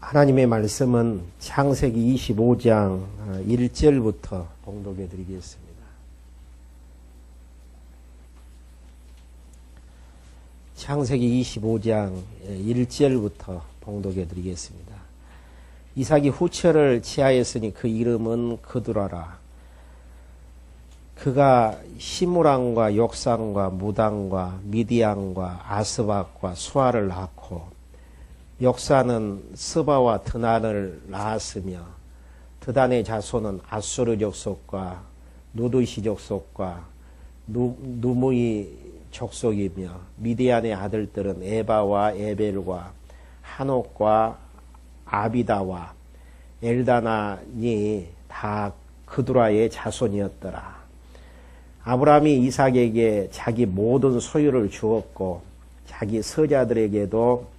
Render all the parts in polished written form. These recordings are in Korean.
하나님의 말씀은 창세기 25장 1절부터 봉독해 드리겠습니다. 창세기 25장 1절부터 봉독해 드리겠습니다. 이삭이 후처를 취하였으니 그 이름은 그두라라. 그가 시므랑과 욕상과 무당과 미디안과 아스박과 수아를 낳고 욕사는 스바와 드난을 낳았으며 드단의 자손은 아수르 족속과 누드시 족속과 누무이 족속이며 미디안의 아들들은 에바와 에벨과 한옥과 아비다와 엘다나니 다 그두라의 자손이었더라. 아브라함이 이삭에게 자기 모든 소유를 주었고 자기 서자들에게도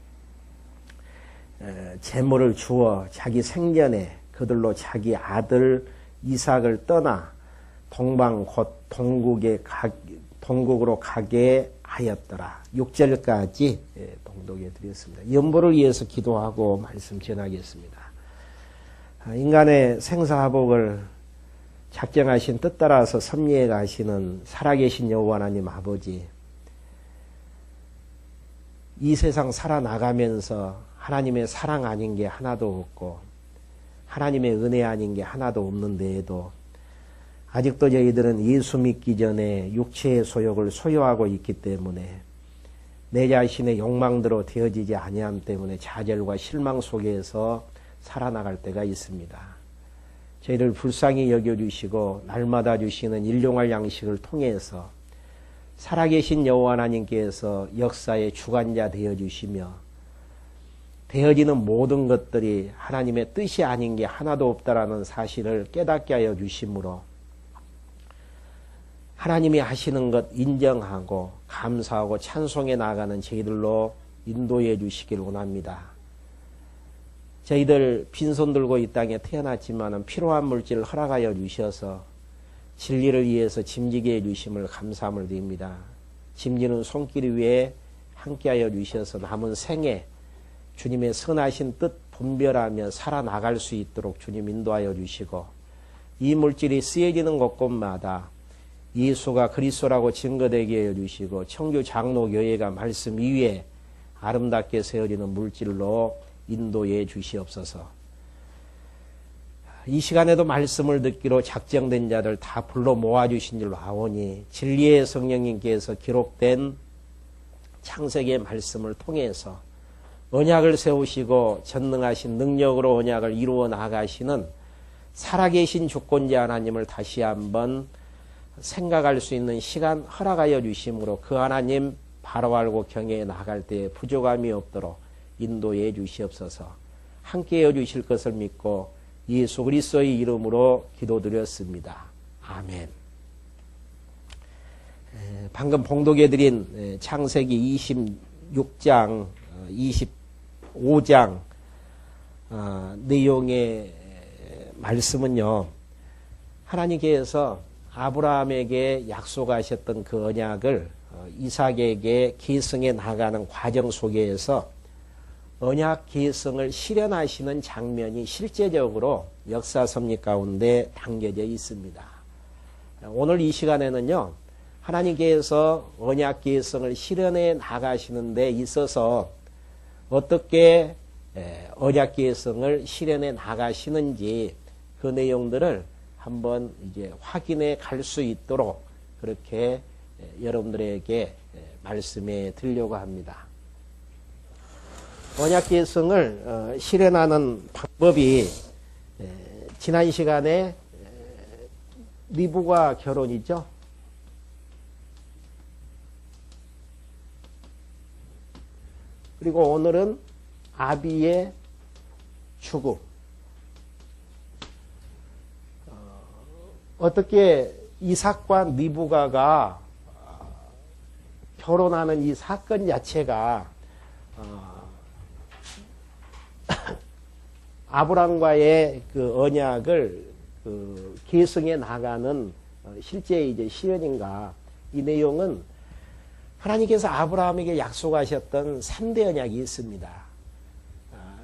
재물을 주어 자기 생전에 그들로 자기 아들 이삭을 떠나 동방 곧 동국으로 가게 하였더라. 6절까지 봉독해 드렸습니다. 연보를 위해서 기도하고 말씀 전하겠습니다. 인간의 생사화복을 작정하신 뜻 따라서 섭리해 가시는 살아계신 여호와 하나님 아버지, 이 세상 살아나가면서 하나님의 사랑 아닌 게 하나도 없고 하나님의 은혜 아닌 게 하나도 없는데에도 아직도 저희들은 예수 믿기 전에 육체의 소욕을 소유하고 있기 때문에 내 자신의 욕망대로 되어지지 아니함 때문에 좌절과 실망 속에서 살아나갈 때가 있습니다. 저희를 불쌍히 여겨주시고 날마다 주시는 일용할 양식을 통해서 살아계신 여호와 하나님께서 역사의 주관자 되어주시며 되어지는 모든 것들이 하나님의 뜻이 아닌 게 하나도 없다라는 사실을 깨닫게 하여 주심으로 하나님이 하시는 것 인정하고 감사하고 찬송해 나가는 저희들로 인도해 주시길 원합니다. 저희들 빈손 들고 이 땅에 태어났지만 필요한 물질을 허락하여 주셔서 진리를 위해서 짐지게 해주심을 감사함을 드립니다. 짐지는 손길 위에 함께하여 주셔서 남은 생에 주님의 선하신 뜻 분별하며 살아나갈 수 있도록 주님 인도하여 주시고 이 물질이 쓰여지는 곳곳마다 예수가 그리스도라고 증거되게 해주시고 청주 장로교회가 말씀 위에 아름답게 세워지는 물질로 인도해 주시옵소서. 이 시간에도 말씀을 듣기로 작정된 자들 다 불러 모아주신 줄로 아오니 진리의 성령님께서 기록된 창세기의 말씀을 통해서 언약을 세우시고 전능하신 능력으로 언약을 이루어 나가시는 살아계신 주권자 하나님을 다시 한번 생각할 수 있는 시간 허락하여 주심으로 그 하나님 바로 알고 경외해 나갈 때에 부족함이 없도록 인도해 주시옵소서. 함께해 주실 것을 믿고 예수 그리스도의 이름으로 기도드렸습니다. 아멘. 방금 봉독해드린 창세기 26장, 25장 내용의 말씀은요, 하나님께서 아브라함에게 약속하셨던 그 언약을 이삭에게 계승해 나가는 과정 속에서 언약 계승을 실현하시는 장면이 실제적으로 역사 섭리 가운데 담겨져 있습니다. 오늘 이 시간에는요, 하나님께서 언약 계승을 실현해 나가시는 데 있어서 어떻게 언약 계승을 실현해 나가시는지 그 내용들을 한번 이제 확인해 갈 수 있도록 그렇게 여러분들에게 말씀해 드리려고 합니다. 언약 계승을 실현하는 방법이 지난 시간에 리브가 결혼이죠. 그리고 오늘은 아비의 죽음. 어떻게 이삭과 리브가가 결혼하는 이 사건 자체가 아브람과의 그 언약을 계승해 나가는 실제 이제 실현인가? 이 내용은 하나님께서 아브라함에게 약속하셨던 3대 언약이 있습니다.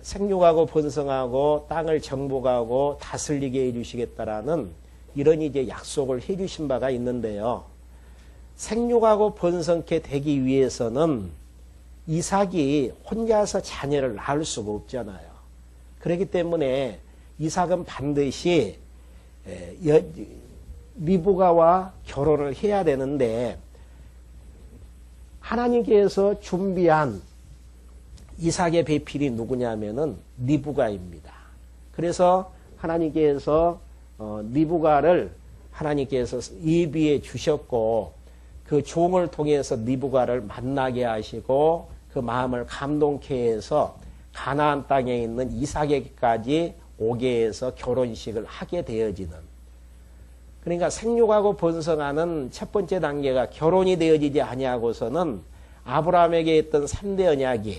생육하고 번성하고 땅을 정복하고 다스리게 해주시겠다라는 이런 이제 약속을 해주신 바가 있는데요. 생육하고 번성케 되기 위해서는 이삭이 혼자서 자녀를 낳을 수가 없잖아요. 그렇기 때문에 이삭은 반드시 리브가와 결혼을 해야 되는데 하나님께서 준비한 이삭의 배필이 누구냐면은 리브가입니다. 그래서 하나님께서 리브가를 하나님께서 예비해 주셨고 그 종을 통해서 리브가를 만나게 하시고 그 마음을 감동케 해서 가나안 땅에 있는 이삭에게까지 오게 해서 결혼식을 하게 되어지는, 그러니까 생육하고 번성하는 첫 번째 단계가 결혼이 되어지지 아니하고서는 아브라함에게 있던 3대 언약이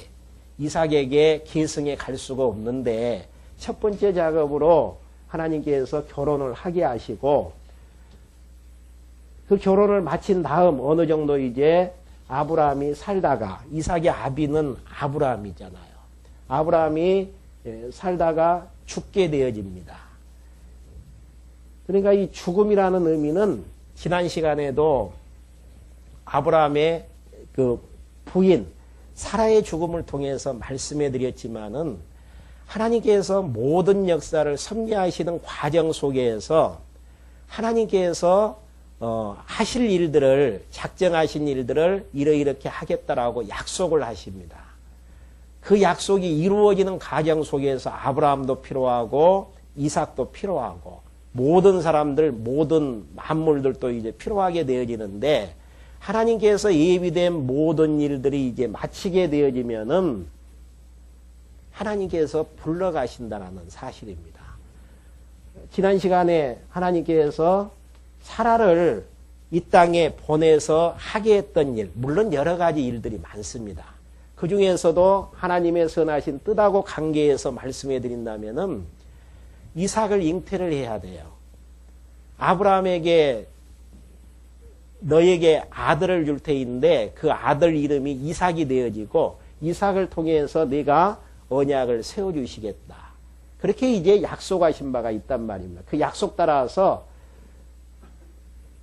이삭에게 계승해 갈 수가 없는데, 첫 번째 작업으로 하나님께서 결혼을 하게 하시고 그 결혼을 마친 다음 어느 정도 이제 아브라함이 살다가, 이삭의 아비는 아브라함이잖아요. 아브라함이 살다가 죽게 되어집니다. 그러니까 이 죽음이라는 의미는 지난 시간에도 아브라함의 그 부인 사라의 죽음을 통해서 말씀해 드렸지만은 하나님께서 모든 역사를 섭리하시는 과정 속에서 하나님께서 하실 일들을, 작정하신 일들을 이렇게 하겠다라고 약속을 하십니다. 그 약속이 이루어지는 과정 속에서 아브라함도 필요하고 이삭도 필요하고 모든 사람들, 모든 만물들도 이제 필요하게 되어지는데, 하나님께서 예비된 모든 일들이 이제 마치게 되어지면은 하나님께서 불러가신다는 사실입니다. 지난 시간에 하나님께서 사라를 이 땅에 보내서 하게 했던 일, 물론 여러 가지 일들이 많습니다. 그 중에서도 하나님의 선하신 뜻하고 관계에서 말씀해 드린다면은 이삭을 잉태를 해야 돼요. 아브라함에게 너에게 아들을 줄 테인데 그 아들 이름이 이삭이 되어지고 이삭을 통해서 네가 언약을 세워주시겠다. 그렇게 이제 약속하신 바가 있단 말입니다. 그 약속 따라서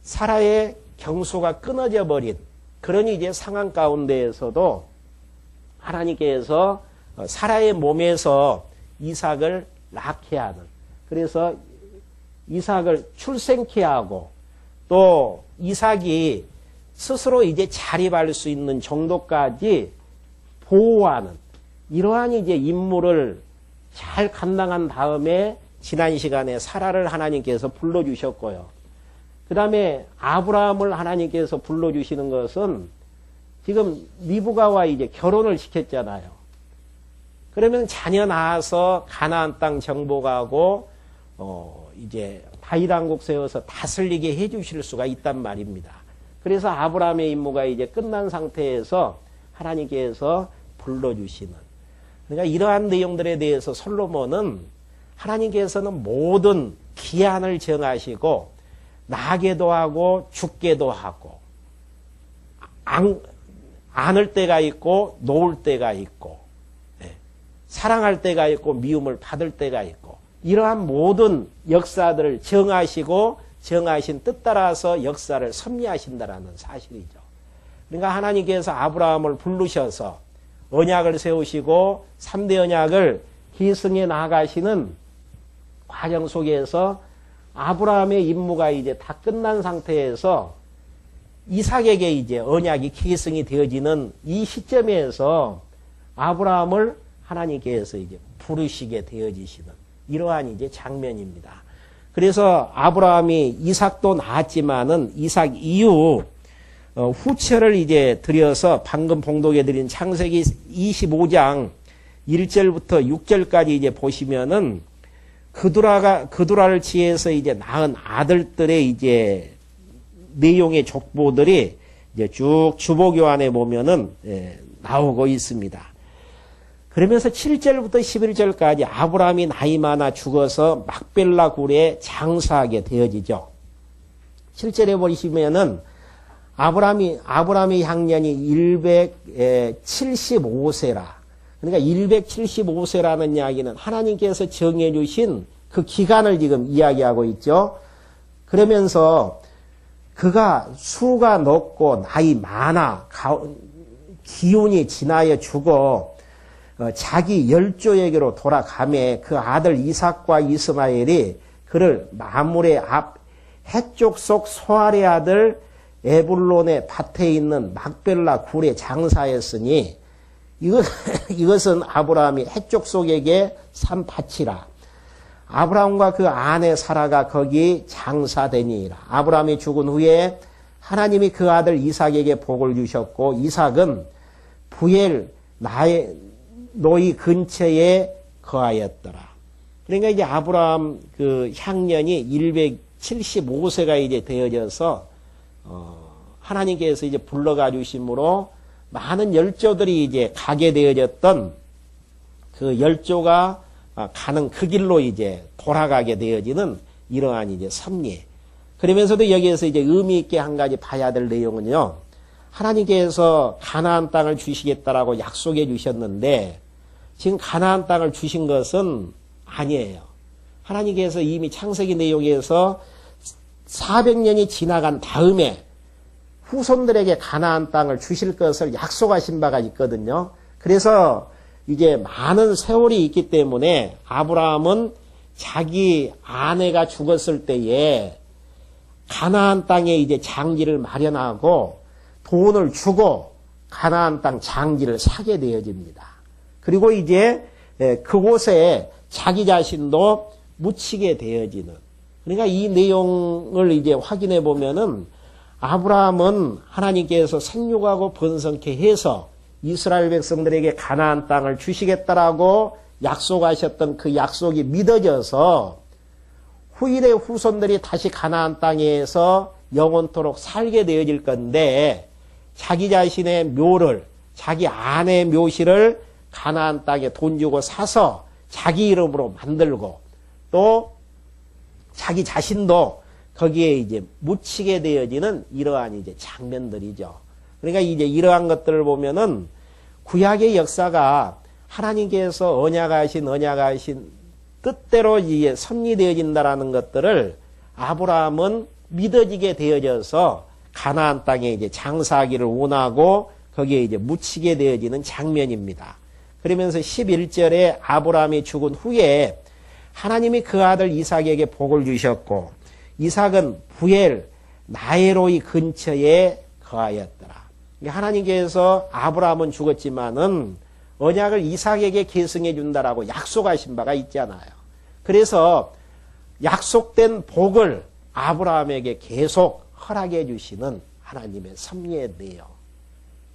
사라의 경소가 끊어져 버린 그런 이제 상황 가운데에서도 하나님께서 사라의 몸에서 이삭을 낳게 하는, 그래서 이삭을 출생케 하고 또 이삭이 스스로 이제 자립할 수 있는 정도까지 보호하는 이러한 이제 임무를 잘 감당한 다음에 지난 시간에 사라를 하나님께서 불러주셨고요. 그 다음에 아브라함을 하나님께서 불러주시는 것은 지금 리브가와 이제 결혼을 시켰잖아요. 그러면 자녀 낳아서 가나안 땅 정복하고 이제 다윗 왕국 세워서 다스리게 해주실 수가 있단 말입니다. 그래서 아브라함의 임무가 이제 끝난 상태에서 하나님께서 불러주시는, 그러니까 이러한 내용들에 대해서 솔로몬은 하나님께서는 모든 기한을 정하시고 나게도 하고 죽게도 하고 안을 때가 있고 놓을 때가 있고 사랑할 때가 있고 미움을 받을 때가 있고 이러한 모든 역사들을 정하시고 정하신 뜻 따라서 역사를 섭리하신다라는 사실이죠. 그러니까 하나님께서 아브라함을 부르셔서 언약을 세우시고 3대 언약을 계승해 나가시는 과정 속에서 아브라함의 임무가 이제 다 끝난 상태에서 이삭에게 이제 언약이 계승이 되어지는 이 시점에서 아브라함을 하나님께서 이제 부르시게 되어지시는 이러한 이제 장면입니다. 그래서 아브라함이 이삭도 낳았지만은 이삭 이후 후처를 이제 드려서 방금 봉독해 드린 창세기 25장 1절부터 6절까지 이제 보시면은 그두라를 취해서 이제 낳은 아들들의 이제 내용의 족보들이 이제 쭉 주보교환에 보면은 나오고 있습니다. 그러면서 7절부터 11절까지 아브라함이 나이 많아 죽어서 막벨라 굴에 장사하게 되어지죠. 7절에 보시면은 아브라함의 향년이 175세라. 그러니까 175세라는 이야기는 하나님께서 정해 주신 그 기간을 지금 이야기하고 있죠. 그러면서 그가 수가 높고 나이 많아 기운이 지나여 죽어 자기 열조에게로 돌아가매 그 아들 이삭과 이스마엘이 그를 마물의 앞 해쪽 속 소알의 아들 에불론의 밭에 있는 막벨라 굴에 장사했으니 이것은 아브라함이 해쪽 속에게 산 밭이라. 아브라함과 그 아내 사라가 거기 장사되니라. 아브라함이 죽은 후에 하나님이 그 아들 이삭에게 복을 주셨고 이삭은 부엘 나의 노이 근처에 거하였더라. 그러니까 이제 아브라함 그 향년이 175세가 이제 되어져서 하나님께서 이제 불러가 주심으로 많은 열조들이 이제 가게 되어졌던 그 열조가 가는 그 길로 이제 돌아가게 되어지는 이러한 이제 섭리. 그러면서도 여기에서 이제 의미 있게 한 가지 봐야 될 내용은요. 하나님께서 가나안 땅을 주시겠다라고 약속해 주셨는데 지금 가나안 땅을 주신 것은 아니에요. 하나님께서 이미 창세기 내용에서 400년이 지나간 다음에 후손들에게 가나안 땅을 주실 것을 약속하신 바가 있거든요. 그래서 이제 많은 세월이 있기 때문에 아브라함은 자기 아내가 죽었을 때에 가나안 땅에 이제 장지를 마련하고 돈을 주고 가나안 땅 장지를 사게 되어집니다. 그리고 이제 그곳에 자기 자신도 묻히게 되어지는. 그러니까 이 내용을 이제 확인해 보면은 아브라함은 하나님께서 생육하고 번성케 해서 이스라엘 백성들에게 가나안 땅을 주시겠다라고 약속하셨던 그 약속이 믿어져서 후일의 후손들이 다시 가나안 땅에서 영원토록 살게 되어질 건데 자기 자신의 묘를 자기 아내의 묘실을 가나안 땅에 돈 주고 사서 자기 이름으로 만들고 또 자기 자신도 거기에 이제 묻히게 되어지는 이러한 이제 장면들이죠. 그러니까 이제 이러한 것들을 보면은 구약의 역사가 하나님께서 언약하신 뜻대로 이제 섭리되어진다라는 것들을 아브라함은 믿어지게 되어져서 가나안 땅에 이제 장사하기를 원하고 거기에 이제 묻히게 되어지는 장면입니다. 그러면서 11절에 아브라함이 죽은 후에 하나님이 그 아들 이삭에게 복을 주셨고 이삭은 부엘 나에로이 근처에 거하였더라. 하나님께서 아브라함은 죽었지만은 언약을 이삭에게 계승해 준다라고 약속하신 바가 있잖아요. 그래서 약속된 복을 아브라함에게 계속 허락해 주시는 하나님의 섭리에 대해요.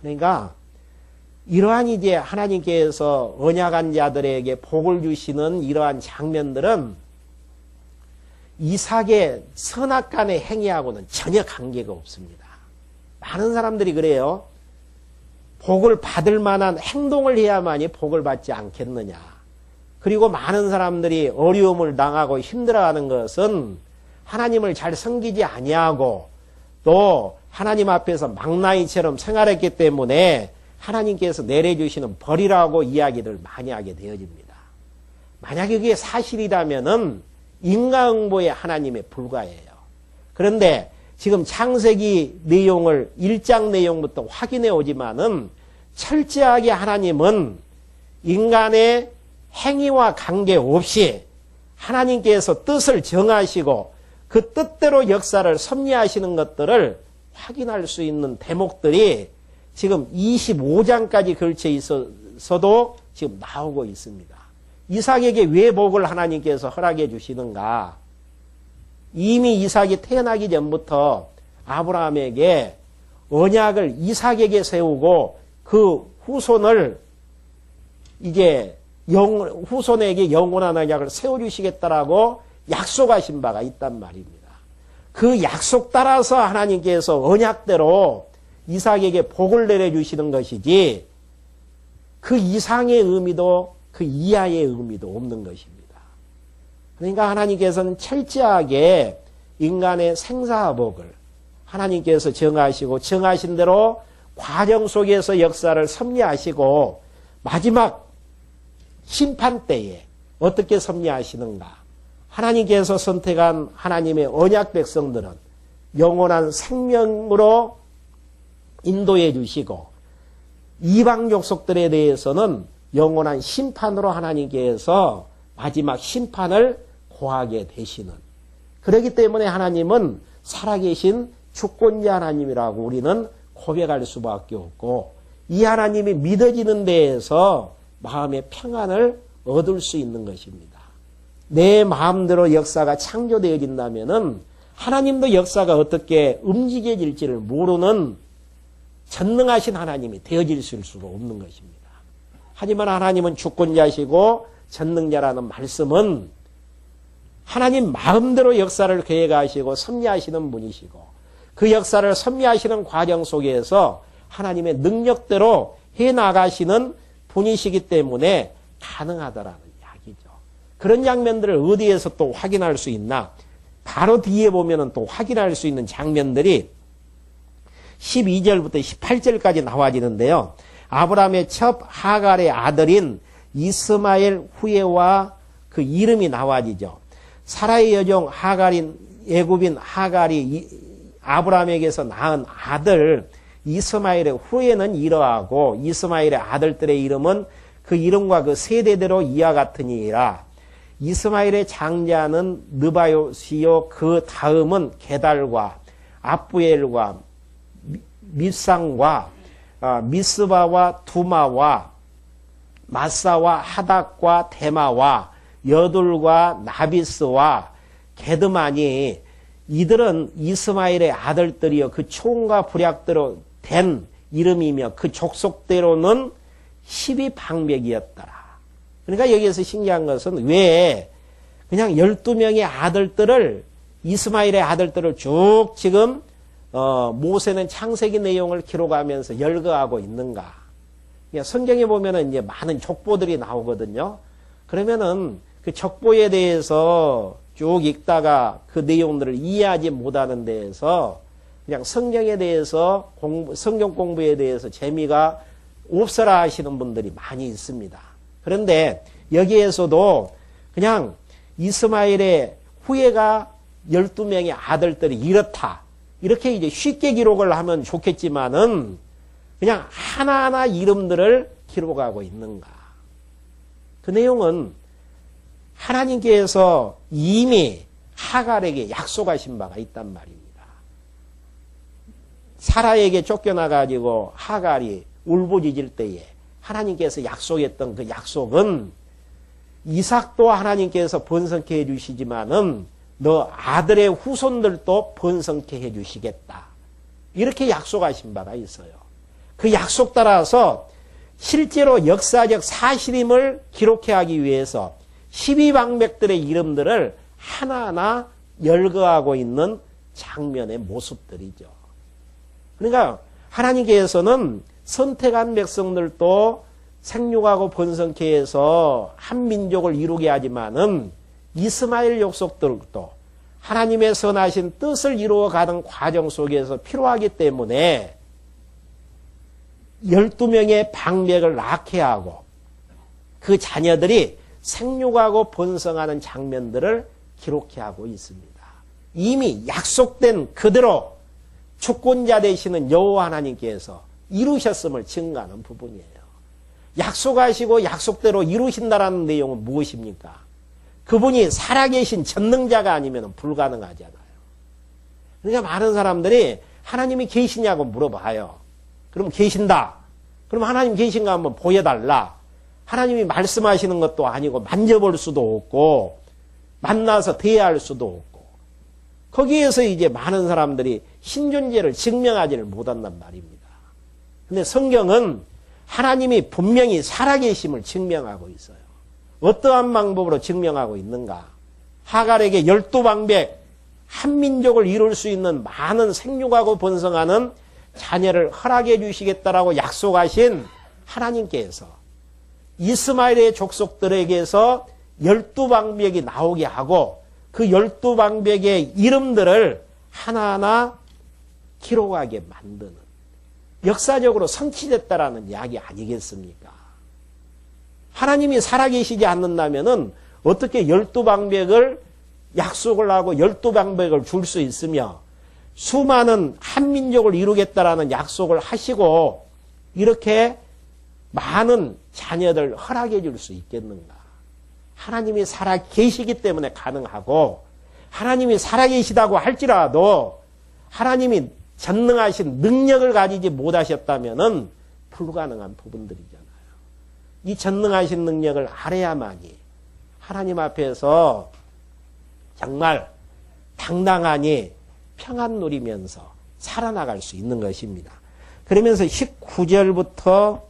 그러니까 이러한 이제 하나님께서 언약한 자들에게 복을 주시는 이러한 장면들은 이삭의 선악간의 행위하고는 전혀 관계가 없습니다. 많은 사람들이 그래요. 복을 받을 만한 행동을 해야만이 복을 받지 않겠느냐. 그리고 많은 사람들이 어려움을 당하고 힘들어하는 것은 하나님을 잘 섬기지 아니하고 또 하나님 앞에서 망나니처럼 생활했기 때문에 하나님께서 내려주시는 벌이라고 이야기를 많이 하게 되어집니다. 만약에 그게 사실이라면은 인과응보의 하나님에 불과해요. 그런데 지금 창세기 내용을 1장 내용부터 확인해 오지만은 철저하게 하나님은 인간의 행위와 관계없이 하나님께서 뜻을 정하시고 그 뜻대로 역사를 섭리하시는 것들을 확인할 수 있는 대목들이 지금 25장까지 걸쳐 있어서도 지금 나오고 있습니다. 이삭에게 왜 복을 하나님께서 허락해 주시는가? 이미 이삭이 태어나기 전부터 아브라함에게 언약을 이삭에게 세우고 그 후손을 이제 후손에게 영원한 언약을 세워주시겠다라고 약속하신 바가 있단 말입니다. 그 약속 따라서 하나님께서 언약대로 이삭에게 복을 내려주시는 것이지 그 이상의 의미도 그 이하의 의미도 없는 것입니다. 그러니까 하나님께서는 철저하게 인간의 생사복을 하나님께서 정하시고 정하신 대로 과정 속에서 역사를 섭리하시고 마지막 심판 때에 어떻게 섭리하시는가? 하나님께서 선택한 하나님의 언약 백성들은 영원한 생명으로 인도해 주시고 이방 족속들에 대해서는 영원한 심판으로 하나님께서 마지막 심판을 고하게 되시는, 그렇기 때문에 하나님은 살아계신 주권자 하나님이라고 우리는 고백할 수밖에 없고, 이 하나님이 믿어지는 데에서 마음의 평안을 얻을 수 있는 것입니다. 내 마음대로 역사가 창조되어진다면은 하나님도 역사가 어떻게 움직여질지를 모르는 전능하신 하나님이 되어질 수가 없는 것입니다. 하지만 하나님은 주권자시고 전능자라는 말씀은 하나님 마음대로 역사를 계획하시고 섭리하시는 분이시고, 그 역사를 섭리하시는 과정 속에서 하나님의 능력대로 해나가시는 분이시기 때문에 가능하다라는 이야기죠. 그런 장면들을 어디에서 또 확인할 수 있나? 바로 뒤에 보면은 또 확인할 수 있는 장면들이 12절부터 18절까지 나와지는데요. 아브라함의 첩 하갈의 아들인 이스마엘 후예와 그 이름이 나와지죠. 사라의 여종 하갈인 애굽인 하갈이 아브라함에게서 낳은 아들 이스마엘의 후예는 이러하고, 이스마엘의 아들들의 이름은 그 이름과 그 세대대로 이와 같으니라. 이스마엘의 장자는 느바요시요, 그 다음은 게달과 압부엘과 밉상과 미스바와 두마와 마사와 하닥과 데마와 여둘과 나비스와 게드마니, 이들은 이스마엘의 아들들이여 그 총과 부략대로 된 이름이며 그 족속대로는 12방백이었더라. 그러니까 여기에서 신기한 것은 왜 그냥 12명의 아들들을, 이스마엘의 아들들을 쭉 지금 모세는 창세기 내용을 기록하면서 열거하고 있는가? 성경에 보면은 이제 많은 족보들이 나오거든요. 그러면은 그 족보에 대해서 쭉 읽다가 그 내용들을 이해하지 못하는 데에서 그냥 성경에 대해서 성경 공부에 대해서 재미가 없어라 하시는 분들이 많이 있습니다. 그런데 여기에서도 그냥 이스마엘의 후예가 12명의 아들들이 이렇다, 이렇게 이제 쉽게 기록을 하면 좋겠지만은 그냥 하나하나 이름들을 기록하고 있는가? 그 내용은 하나님께서 이미 하갈에게 약속하신 바가 있단 말입니다. 사라에게 쫓겨나가지고 하갈이 울부짖을 때에 하나님께서 약속했던 그 약속은 이삭도 하나님께서 번성케 해주시지만은 너 아들의 후손들도 번성케 해주시겠다, 이렇게 약속하신 바가 있어요. 그 약속 따라서 실제로 역사적 사실임을 기록해 하기 위해서 12방백들의 이름들을 하나하나 열거하고 있는 장면의 모습들이죠. 그러니까 하나님께서는 선택한 백성들도 생육하고 번성케 해서 한 민족을 이루게 하지만은 이스마엘 족속들도 하나님의 선하신 뜻을 이루어가는 과정 속에서 필요하기 때문에 12명의 방백을 낳게 하고 그 자녀들이 생육하고 번성하는 장면들을 기록해 하고 있습니다. 이미 약속된 그대로 주권자 되시는 여호와 하나님께서 이루셨음을 증거하는 부분이에요. 약속하시고 약속대로 이루신다라는 내용은 무엇입니까? 그분이 살아계신 전능자가 아니면 불가능하잖아요. 그러니까 많은 사람들이 하나님이 계시냐고 물어봐요. 그럼 계신다. 그럼 하나님 계신가 한번 보여달라. 하나님이 말씀하시는 것도 아니고 만져볼 수도 없고 만나서 대화할 수도 없고, 거기에서 이제 많은 사람들이 신존재를 증명하지를 못한단 말입니다. 근데 성경은 하나님이 분명히 살아계심을 증명하고 있어요. 어떠한 방법으로 증명하고 있는가? 하갈에게 12방백, 한 민족을 이룰 수 있는 많은 생육하고 번성하는 자녀를 허락해 주시겠다라고 약속하신 하나님께서 이스마엘의 족속들에게서 12방백이 나오게 하고 그 12방백의 이름들을 하나하나 기록하게 만드는, 역사적으로 성취됐다라는 이야기 아니겠습니까? 하나님이 살아계시지 않는다면은 어떻게 12방백을 약속을 하고 12방백을 줄 수 있으며 수많은 한민족을 이루겠다라는 약속을 하시고 이렇게 많은 자녀들 허락해 줄 수 있겠는가? 하나님이 살아계시기 때문에 가능하고 하나님이 살아계시다고 할지라도 하나님이 전능하신 능력을 가지지 못하셨다면은 불가능한 부분들이잖아요. 이 전능하신 능력을 알아야만이 하나님 앞에서 정말 당당하니 평안 누리면서 살아나갈 수 있는 것입니다. 그러면서 19절부터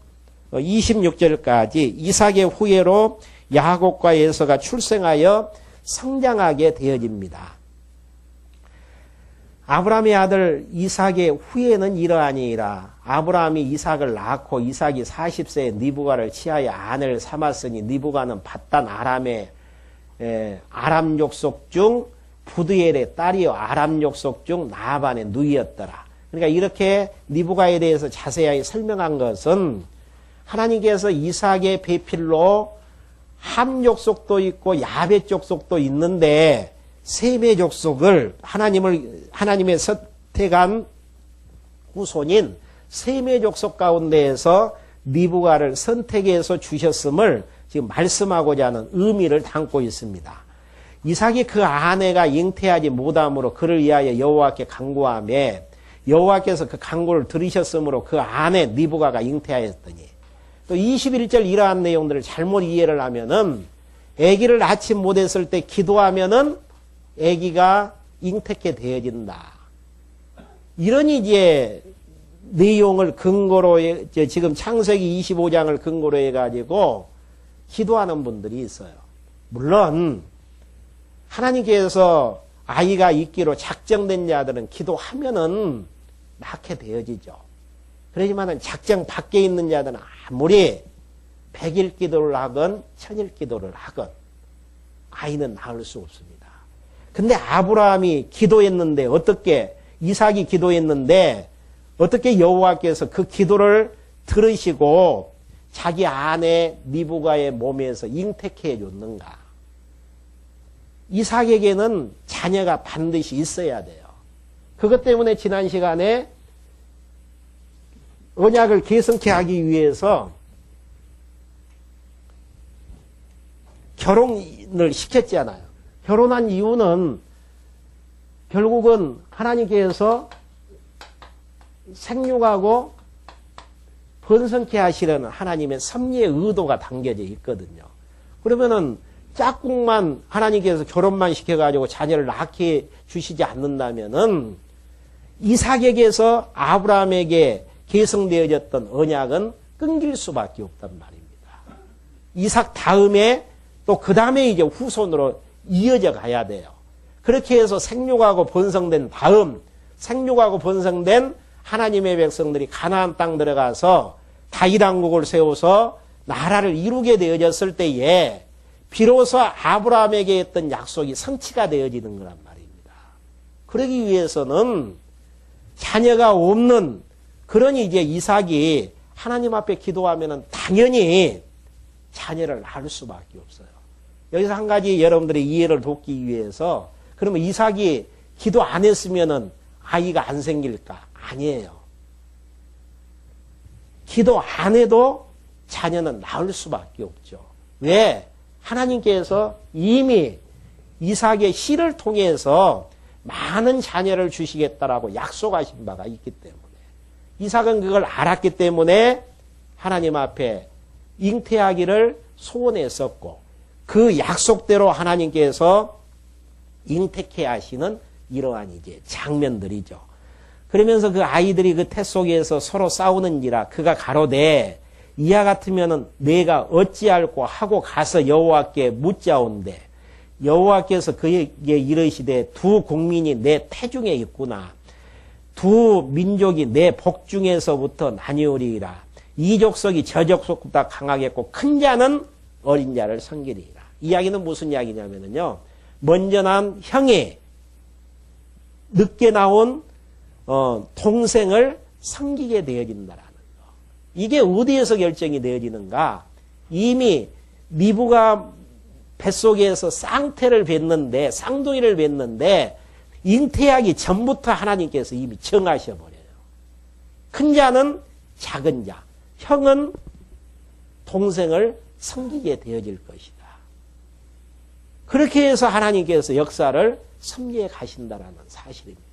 26절까지 이삭의 후예로 야곱과 에서가 출생하여 성장하게 되어집니다. 아브라함의 아들 이삭의 후예는 이러하니이라. 아브라함이 이삭을 낳고 이삭이 40세에 니브가를 취하여 아내를 삼았으니 니브가는 밧단 아람의 아람 족속 중 부드엘의 딸이요 아람 족속 중 나반의 누이였더라. 그러니까 이렇게 니브가에 대해서 자세하게 설명한 것은 하나님께서 이삭의 배필로 함 족속도 있고 야벳 족속도 있는데 셈의 족속을 하나님의 선택한 후손인 셈의 족속 가운데에서 니브가를 선택해서 주셨음을 지금 말씀하고자 하는 의미를 담고 있습니다. 이삭이 그 아내가 잉태하지 못함으로 그를 위하여 여호와께 간구하며 여호와께서 그 간구를 들으셨으므로 그 아내 니브가가 잉태하였더니 또 21절 이러한 내용들을 잘못 이해를 하면은 아기를 낳지 못했을 때 기도하면은 아기가 잉태케 되어진다. 이런 이제 내용을 근거로 지금 창세기 25장을 근거로 해가지고 기도하는 분들이 있어요. 물론 하나님께서 아이가 있기로 작정된 자들은 기도하면은 낳게 되어지죠. 그렇지만 작정 밖에 있는 자들은 아무리 100일 기도를 하건 1000일 기도를 하건 아이는 낳을 수 없습니다. 근데 아브라함이 기도했는데 어떻게 이삭이 기도했는데 어떻게 여호와께서 그 기도를 들으시고 자기 아내 니브가의 몸에서 잉태케 해줬는가? 이삭에게는 자녀가 반드시 있어야 돼요. 그것 때문에 지난 시간에 언약을 계승케 하기 위해서 결혼을 시켰잖아요. 결혼한 이유는 결국은 하나님께서 생육하고 번성케 하시려는 하나님의 섭리의 의도가 담겨져 있거든요. 그러면은 짝꿍만 하나님께서 결혼만 시켜가지고 자녀를 낳게 주시지 않는다면은 이삭에게서 아브라함에게 계승되어졌던 언약은 끊길 수밖에 없단 말입니다. 이삭 다음에 또 그 다음에 이제 후손으로 이어져 가야 돼요. 그렇게 해서 생육하고 번성된 다음 생육하고 번성된 하나님의 백성들이 가나안 땅 들어가서 다윗 왕국을 세워서 나라를 이루게 되어졌을 때에 비로소 아브라함에게 했던 약속이 성취가 되어지는 거란 말입니다. 그러기 위해서는 자녀가 없는 그런 이제 이삭이 하나님 앞에 기도하면은 당연히 자녀를 낳을 수밖에 없어요. 여기서 한 가지 여러분들의 이해를 돕기 위해서 그러면 이삭이 기도 안 했으면은 아이가 안 생길까? 아니에요. 기도 안 해도 자녀는 낳을 수밖에 없죠. 왜? 하나님께서 이미 이삭의 씨를 통해서 많은 자녀를 주시겠다라고 약속하신 바가 있기 때문에 이삭은 그걸 알았기 때문에 하나님 앞에 잉태하기를 소원했었고 그 약속대로 하나님께서 잉태케 하시는 이러한 이제 장면들이죠. 그러면서 그 아이들이 그 태 속에서 서로 싸우는지라 그가 가로되 이와 같으면은 내가 어찌할꼬 하고 가서 여호와께 묻자온대 여호와께서 그에게 이르시되 두 국민이 내 태중에 있구나 두 민족이 내 복중에서부터 나뉘으리라 이 족속이 저 족속보다 강하겠고 큰 자는 어린 자를 섬기리라. 이야기는 무슨 이야기냐면요 먼저 난 형이 늦게 나온 동생을 섬기게 되어진다라는 거. 이게 어디에서 결정이 되어지는가? 이미 리브가 뱃속에서 쌍태를 뱉는데, 쌍둥이를 뱉는데 잉태하기 전부터 하나님께서 이미 정하셔버려요. 큰 자는 작은 자, 형은 동생을 섬기게 되어질 것이다. 그렇게 해서 하나님께서 역사를 섭리해 가신다라는 사실입니다.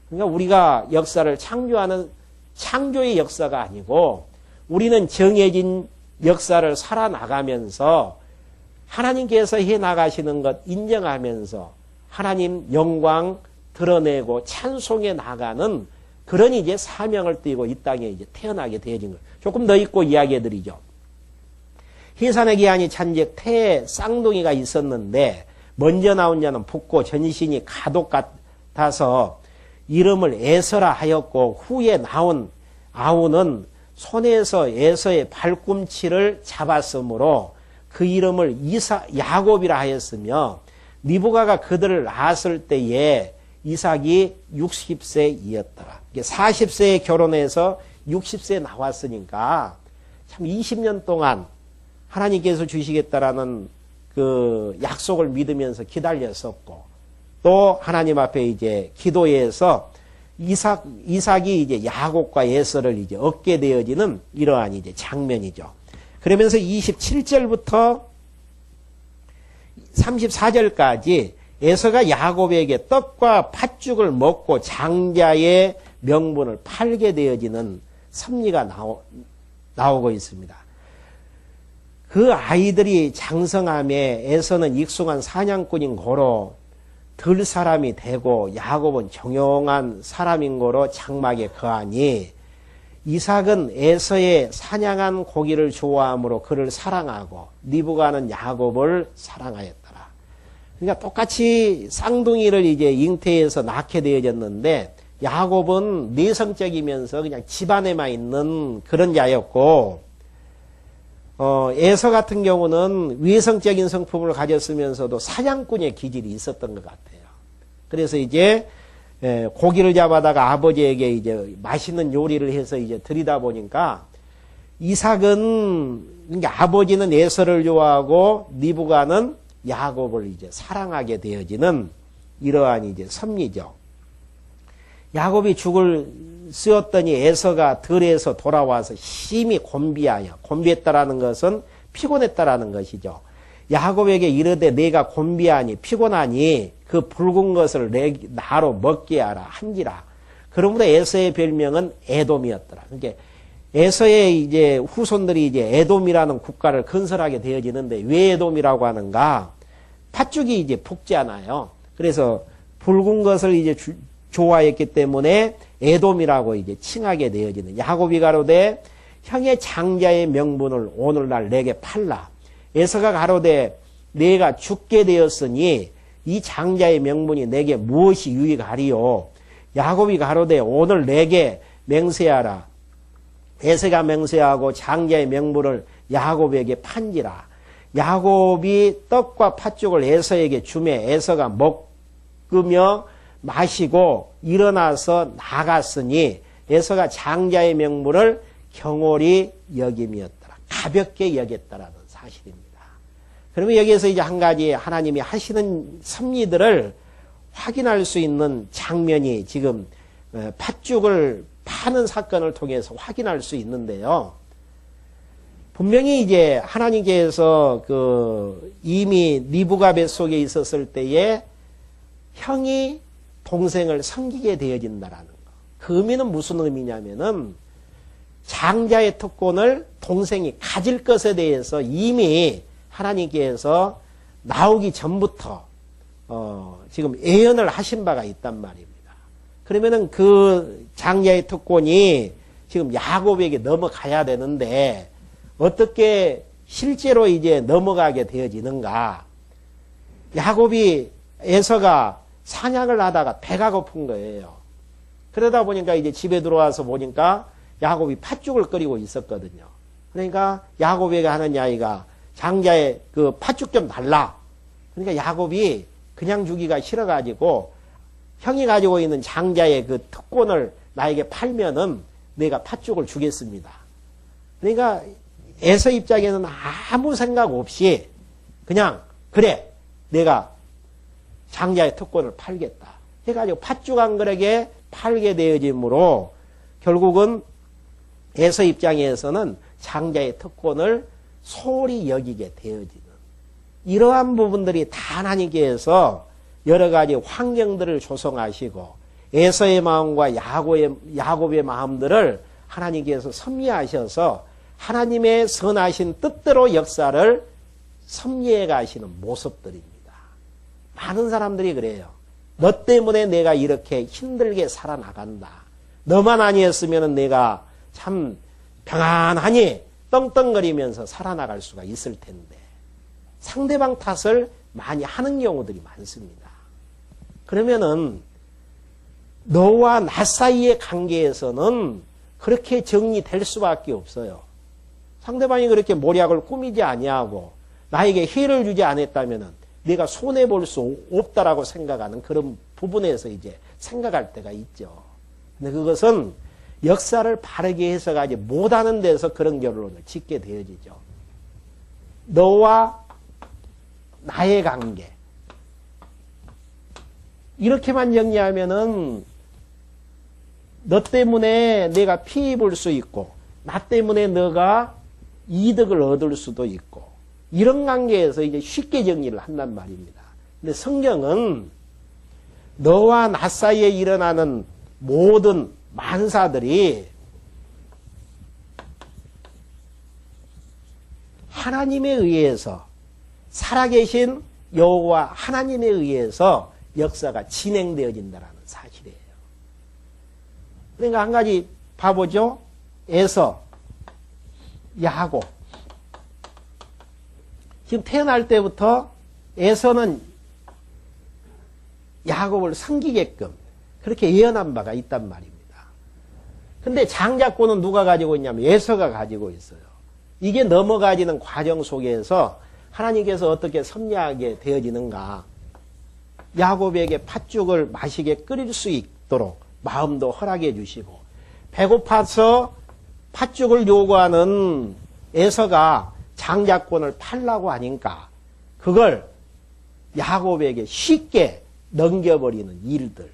그러니까 우리가 역사를 창조하는 창조의 역사가 아니고 우리는 정해진 역사를 살아나가면서 하나님께서 해나가시는 것 인정하면서 하나님 영광 드러내고 찬송해 나가는 그런 이제 사명을 띠고 이 땅에 이제 태어나게 되어진 거예요. 조금 더 있고 이야기해 드리죠. 희산의 기한이 찬즉 태에 쌍둥이가 있었는데 먼저 나온 자는 붓고 전신이 가독 같아서 이름을 에서라 하였고 후에 나온 아우는 손에서 에서의 발꿈치를 잡았으므로 그 이름을 야곱이라 하였으며 리브가가 그들을 낳았을 때에 이삭이 60세이었더라. 40세에 결혼해서 60세에 나왔으니까 참 20년 동안 하나님께서 주시겠다라는 그 약속을 믿으면서 기다렸었고 또 하나님 앞에 이제 기도해서 이삭이 이제 야곱과 에서를 이제 얻게 되어지는 이러한 이제 장면이죠. 그러면서 27절부터 34절까지 에서가 야곱에게 떡과 팥죽을 먹고 장자의 명분을 팔게 되어지는 섭리가 나오고 있습니다. 그 아이들이 장성함에 에서는 익숙한 사냥꾼인 고로 들 사람이 되고 야곱은 정용한 사람인 고로 장막에 거하니 이삭은 에서의 사냥한 고기를 좋아하므로 그를 사랑하고 리브가는 야곱을 사랑하였더라. 그러니까 똑같이 쌍둥이를 이제 잉태해서 낳게 되어졌는데 야곱은 내성적이면서 그냥 집안에만 있는 그런 자였고 에서 같은 경우는 외성적인 성품을 가졌으면서도 사냥꾼의 기질이 있었던 것 같아요. 그래서 이제 고기를 잡아다가 아버지에게 이제 맛있는 요리를 해서 이제 드리다 보니까 이삭은 그러니까 아버지는 에서를 좋아하고 리브가는 야곱을 이제 사랑하게 되어지는 이러한 이제 섭리죠. 야곱이 죽을 쓰었더니 에서가 들에서 돌아와서 심히 곤비했다라는 것은 피곤했다라는 것이죠. 야곱에게 이르되 내가 곤비하니 피곤하니 그 붉은 것을 나로 먹게 하라 한지라. 그러므로 에서의 별명은 에돔이었더라. 그러니까 에서의 이제 후손들이 이제 에돔이라는 국가를 건설하게 되어지는데 왜 에돔이라고 하는가? 팥죽이 이제 붓잖아요. 그래서 붉은 것을 이제 좋아했기 때문에 에돔이라고 이제 칭하게 되어지는 야곱이 가로되 형의 장자의 명분을 오늘날 내게 팔라. 에서가 가로되 내가 죽게 되었으니 이 장자의 명분이 내게 무엇이 유익하리요. 야곱이 가로되 오늘 내게 맹세하라. 에서가 맹세하고 장자의 명분을 야곱에게 판지라. 야곱이 떡과 팥죽을 에서에게 주매 에서가 먹으며 마시고 일어나서 나갔으니 에서가 장자의 명분을 경홀히 여김이었더라. 가볍게 여겼다라는 사실입니다. 그러면 여기에서 이제 한 가지 하나님이 하시는 섭리들을 확인할 수 있는 장면이 지금 팥죽을 파는 사건을 통해서 확인할 수 있는데요. 분명히 이제 하나님께서 이미 리브가 뱃속에 있었을 때에 형이 동생을 섬기게 되어진다라는 거. 그 의미는 무슨 의미냐면은 장자의 특권을 동생이 가질 것에 대해서 이미 하나님께서 나오기 전부터 지금 예언을 하신 바가 있단 말입니다. 그러면은 그 장자의 특권이 지금 야곱에게 넘어가야 되는데 어떻게 실제로 이제 넘어가게 되어지는가? 야곱이 에서가 사냥을 하다가 배가 고픈 거예요. 그러다 보니까 이제 집에 들어와서 보니까 야곱이 팥죽을 끓이고 있었거든요. 그러니까 야곱에게 하는 이야기가 장자의 그 팥죽 좀 달라. 그러니까 야곱이 그냥 주기가 싫어가지고 형이 가지고 있는 장자의 그 특권을 나에게 팔면은 내가 팥죽을 주겠습니다. 그러니까 에서 입장에는 아무 생각 없이 그냥 그래 내가 장자의 특권을 팔겠다 해가지고 팥죽왕거에게 팔게 되어지므로 결국은 에서 입장에서는 장자의 특권을 소홀히 여기게 되어지는 이러한 부분들이 다 하나님께서 여러 가지 환경들을 조성하시고 에서의 마음과 야곱의 마음들을 하나님께서 섭리하셔서 하나님의 선하신 뜻대로 역사를 섭리해 가시는 모습들입니다. 많은 사람들이 그래요. 너 때문에 내가 이렇게 힘들게 살아나간다. 너만 아니었으면 내가 참 평안하니 떵떵거리면서 살아나갈 수가 있을 텐데 상대방 탓을 많이 하는 경우들이 많습니다. 그러면은 너와 나 사이의 관계에서는 그렇게 정리될 수밖에 없어요. 상대방이 그렇게 모략을 꾸미지 아니하고 나에게 해를 주지 않았다면 내가 손해볼 수 없다라고 생각하는 그런 부분에서 이제 생각할 때가 있죠. 근데 그것은 역사를 바르게 해석하지 못하는 데서 그런 결론을 짓게 되어지죠. 너와 나의 관계. 이렇게만 정리하면은 너 때문에 내가 피해 볼 수 있고 나 때문에 너가 이득을 얻을 수도 있고 이런 관계에서 이제 쉽게 정리를 한단 말입니다. 근데 성경은 너와 나 사이에 일어나는 모든 만사들이 하나님에 의해서 살아계신 여호와 하나님에 의해서 역사가 진행되어진다는 사실이에요. 그러니까 한 가지 봐보죠. 에서, 야곱. 지금 태어날 때부터 에서는 야곱을 섬기게끔 그렇게 예언한 바가 있단 말입니다. 근데 장자권은 누가 가지고 있냐면 에서가 가지고 있어요. 이게 넘어가지는 과정 속에서 하나님께서 어떻게 섭리하게 되어지는가. 야곱에게 팥죽을 마시게 끓일 수 있도록 마음도 허락해 주시고 배고파서 팥죽을 요구하는 에서가 장자권을 팔라고 하니까 그걸 야곱에게 쉽게 넘겨버리는 일들.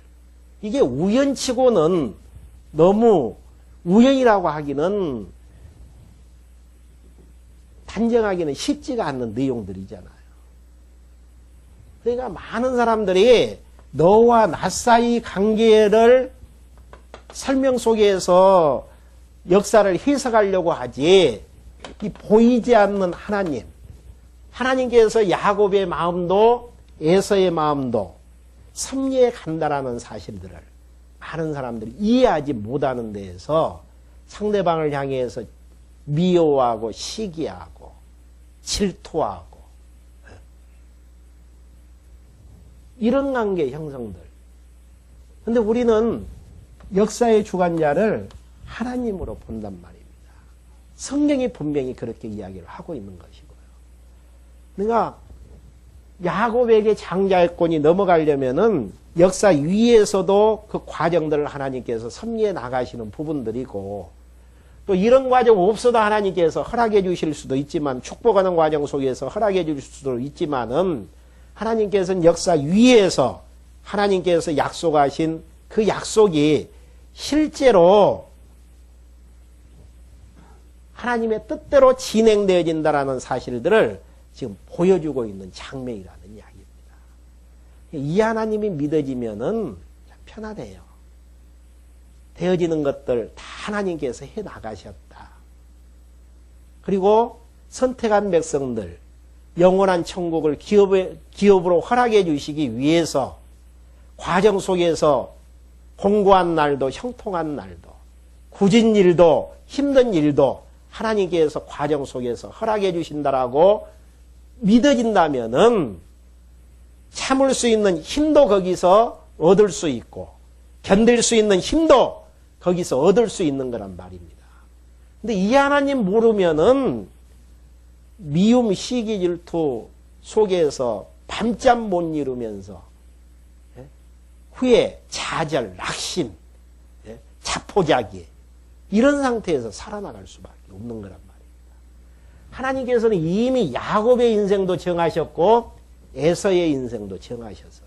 이게 우연치고는 너무 우연이라고 하기는 단정하기는 쉽지가 않는 내용들이잖아요. 그러니까 많은 사람들이 너와 나 사이 관계를 설명 속에서 역사를 해석하려고 하지 이 보이지 않는 하나님, 하나님께서 야곱의 마음도 에서의 마음도 섭리해 간다라는 사실들을 많은 사람들이 이해하지 못하는 데에서 상대방을 향해서 미워하고 시기하고 질투하고 이런 관계 형성들. 근데 우리는 역사의 주관자를 하나님으로 본단 말입니다. 성경이 분명히 그렇게 이야기를 하고 있는 것이고요. 그러니까 야곱에게 장자권이 넘어가려면은 역사 위에서도 그 과정들을 하나님께서 섭리해 나가시는 부분들이고 또 이런 과정 없어도 하나님께서 허락해 주실 수도 있지만 축복하는 과정 속에서 허락해 주실 수도 있지만은 하나님께서는 역사 위에서 하나님께서 약속하신 그 약속이 실제로 하나님의 뜻대로 진행되어진다라는 사실들을 지금 보여주고 있는 장면이라는 이야기입니다. 이 하나님이 믿어지면은 편하대요. 되어지는 것들 다 하나님께서 해 나가셨다. 그리고 선택한 백성들 영원한 천국을 기업으로 허락해 주시기 위해서 과정 속에서 공고한 날도 형통한 날도 굳은 일도 힘든 일도 하나님께서 과정 속에서 허락해 주신다라고 믿어진다면은 참을 수 있는 힘도 거기서 얻을 수 있고 견딜 수 있는 힘도 거기서 얻을 수 있는 거란 말입니다. 근데 이 하나님 모르면은 미움, 시기, 질투 속에서 밤잠 못 이루면서 후회, 좌절, 낙심, 자포자기 이런 상태에서 살아나갈 수밖에 없는 거란 말입니다. 하나님께서는 이미 야곱의 인생도 정하셨고 에서의 인생도 정하셨어요.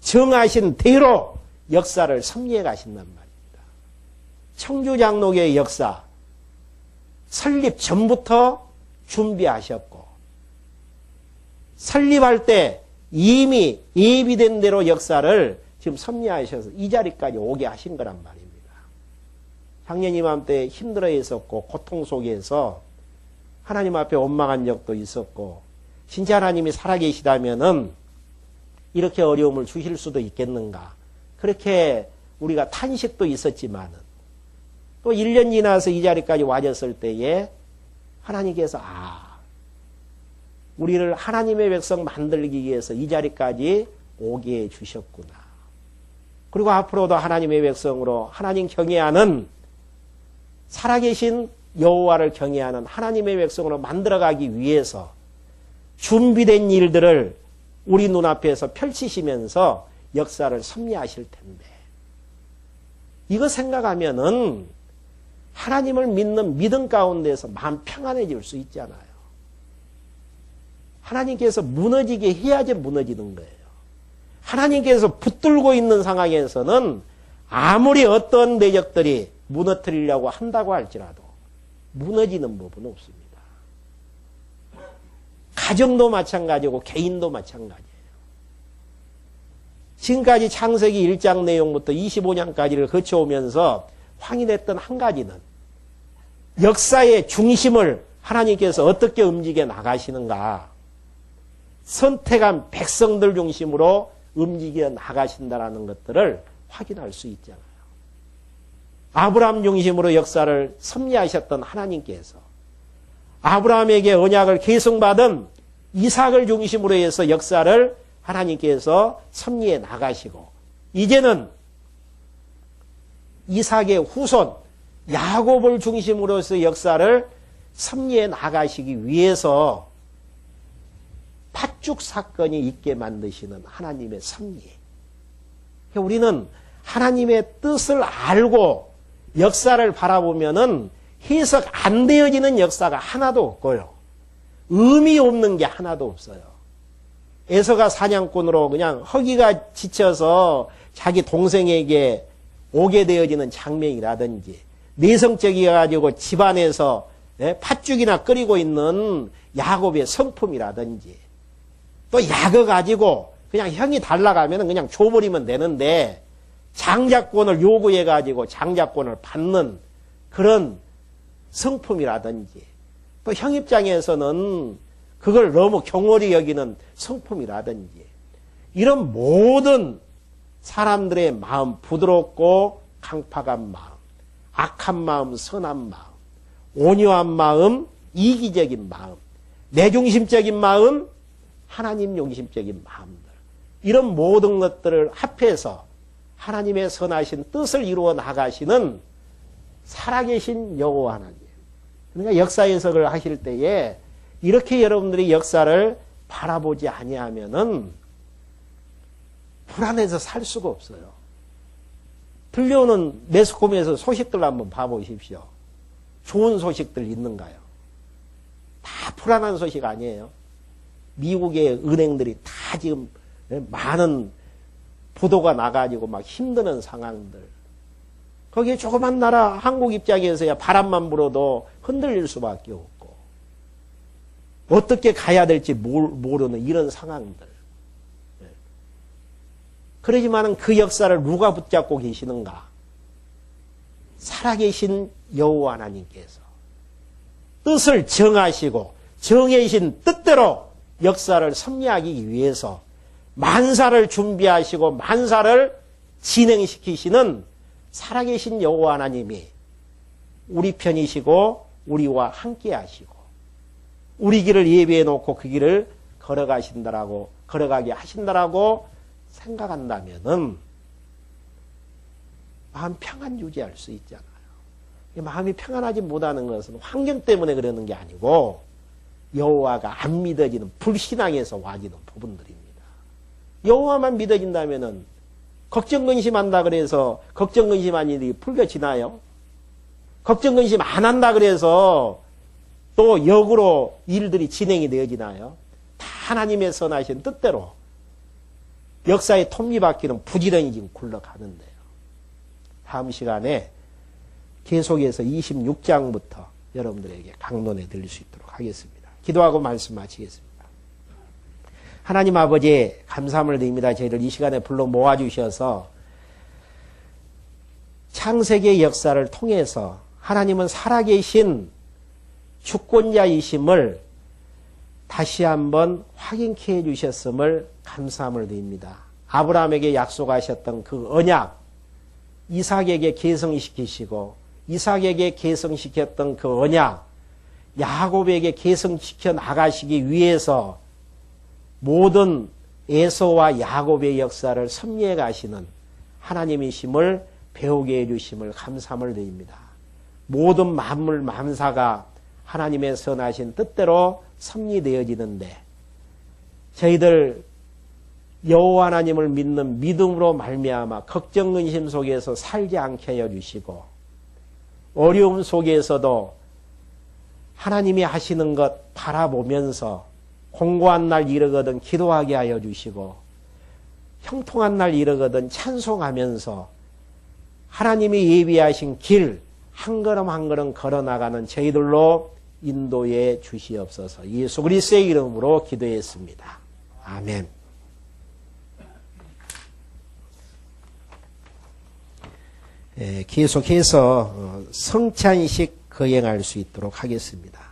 정하신 대로 역사를 섭리해 가신단 말입니다. 청주장로교의 역사 설립 전부터 준비하셨고 설립할 때 이미 예비된 대로 역사를 지금 섭리하셔서 이 자리까지 오게 하신 거란 말입니다. 작년 이맘때 힘들어 했었고 고통 속에서 하나님 앞에 원망한 적도 있었고 진짜 하나님이 살아계시다면은 이렇게 어려움을 주실 수도 있겠는가. 그렇게 우리가 탄식도 있었지만은 또 1년 지나서 이 자리까지 와졌을 때에 하나님께서 우리를 하나님의 백성 만들기 위해서 이 자리까지 오게 해 주셨구나. 그리고 앞으로도 하나님의 백성으로 하나님 경외하는 살아계신 여호와를 경외하는 하나님의 백성으로 만들어가기 위해서 준비된 일들을 우리 눈앞에서 펼치시면서 역사를 섭리하실 텐데 이거 생각하면은 하나님을 믿는 믿음 가운데서 마음 평안해질 수 있잖아요. 하나님께서 무너지게 해야지 무너지는 거예요. 하나님께서 붙들고 있는 상황에서는 아무리 어떤 내적들이 무너뜨리려고 한다고 할지라도 무너지는 법은 없습니다. 가정도 마찬가지고 개인도 마찬가지예요. 지금까지 창세기 1장 내용부터 25장까지를 거쳐오면서 확인했던 한 가지는 역사의 중심을 하나님께서 어떻게 움직여 나가시는가. 선택한 백성들 중심으로 움직여 나가신다라는 것들을 확인할 수 있잖아요. 아브라함 중심으로 역사를 섭리하셨던 하나님께서 아브라함에게 언약을 계승받은 이삭을 중심으로 해서 역사를 하나님께서 섭리해 나가시고 이제는 이삭의 후손 야곱을 중심으로 해서 역사를 섭리해 나가시기 위해서 팥죽 사건이 있게 만드시는 하나님의 섭리. 우리는 하나님의 뜻을 알고 역사를 바라보면은 해석 안 되어지는 역사가 하나도 없고요. 의미 없는 게 하나도 없어요. 에서가 사냥꾼으로 그냥 허기가 지쳐서 자기 동생에게 오게 되어지는 장면이라든지 내성적이어가지고 집안에서 팥죽이나 끓이고 있는 야곱의 성품이라든지 또 약을 가지고 그냥 형이 달라가면 그냥 줘버리면 되는데 장자권을 요구해가지고 장자권을 받는 그런 성품이라든지 또 형 입장에서는 그걸 너무 경홀히 여기는 성품이라든지 이런 모든 사람들의 마음, 부드럽고 강팍한 마음, 악한 마음, 선한 마음, 온유한 마음, 이기적인 마음, 내중심적인 마음, 하나님 중심적인 마음들 이런 모든 것들을 합해서 하나님의 선하신 뜻을 이루어 나가시는 살아계신 여호와 하나님. 그러니까 역사 해석을 하실 때에 이렇게 여러분들이 역사를 바라보지 아니하면은 불안해서 살 수가 없어요. 들려오는 매스컴에서 소식들 한번 봐보십시오. 좋은 소식들 있는가요? 다 불안한 소식 아니에요. 미국의 은행들이 다 지금 많은 보도가 나가지고 막 힘드는 상황들. 거기에 조그만 나라 한국 입장에서야 바람만 불어도 흔들릴 수밖에 없고 어떻게 가야 될지 모르는 이런 상황들. 그러지만은 그 역사를 누가 붙잡고 계시는가? 살아계신 여호와 하나님께서 뜻을 정하시고 정해신 뜻대로 역사를 섭리하기 위해서 만사를 준비하시고 만사를 진행시키시는 살아계신 여호와 하나님이 우리 편이시고 우리와 함께 하시고 우리 길을 예비해 놓고 그 길을 걸어가게 하신다라고 생각한다면은 마음 평안 유지할 수 있잖아요. 마음이 평안하지 못하는 것은 환경 때문에 그러는 게 아니고 여호와가 안 믿어지는 불신앙에서 와지는 부분들입니다. 여호와만 믿어진다면은 걱정 근심한다 그래서 걱정 근심한 일이 풀려지나요? 걱정 근심 안 한다 그래서 또 역으로 일들이 진행이 되어지나요? 다 하나님의 선하신 뜻대로 역사의 톱니바퀴는 부지런히 지금 굴러가는데요. 다음 시간에 계속해서 26장부터 여러분들에게 강론해 드릴 수 있도록 하겠습니다. 기도하고 말씀 마치겠습니다. 하나님 아버지 감사함을 드립니다. 저희를 이 시간에 불러 모아주셔서 창세기의 역사를 통해서 하나님은 살아계신 주권자이심을 다시 한번 확인케 해주셨음을 감사함을 드립니다. 아브라함에게 약속하셨던 그 언약, 이삭에게 계승시키시고 이삭에게 계승시켰던 그 언약, 야곱에게 계승시켜 나가시기 위해서 모든 에서와 야곱의 역사를 섭리해 가시는 하나님이심을 배우게 해주심을 감사함을 드립니다. 모든 만물 만사가 하나님의 선하신 뜻대로 섭리되어지는데 저희들 여호와 하나님을 믿는 믿음으로 말미암아 걱정 근심 속에서 살지 않게 하여 주시고 어려움 속에서도 하나님이 하시는 것 바라보면서 공고한 날 이르거든 기도하게 하여 주시고 형통한 날 이르거든 찬송하면서 하나님이 예비하신 길 한 걸음 한 걸음 걸어나가는 저희들로 인도해 주시옵소서. 예수 그리스도의 이름으로 기도했습니다. 아멘. 계속해서 성찬식 거행할 수 있도록 하겠습니다.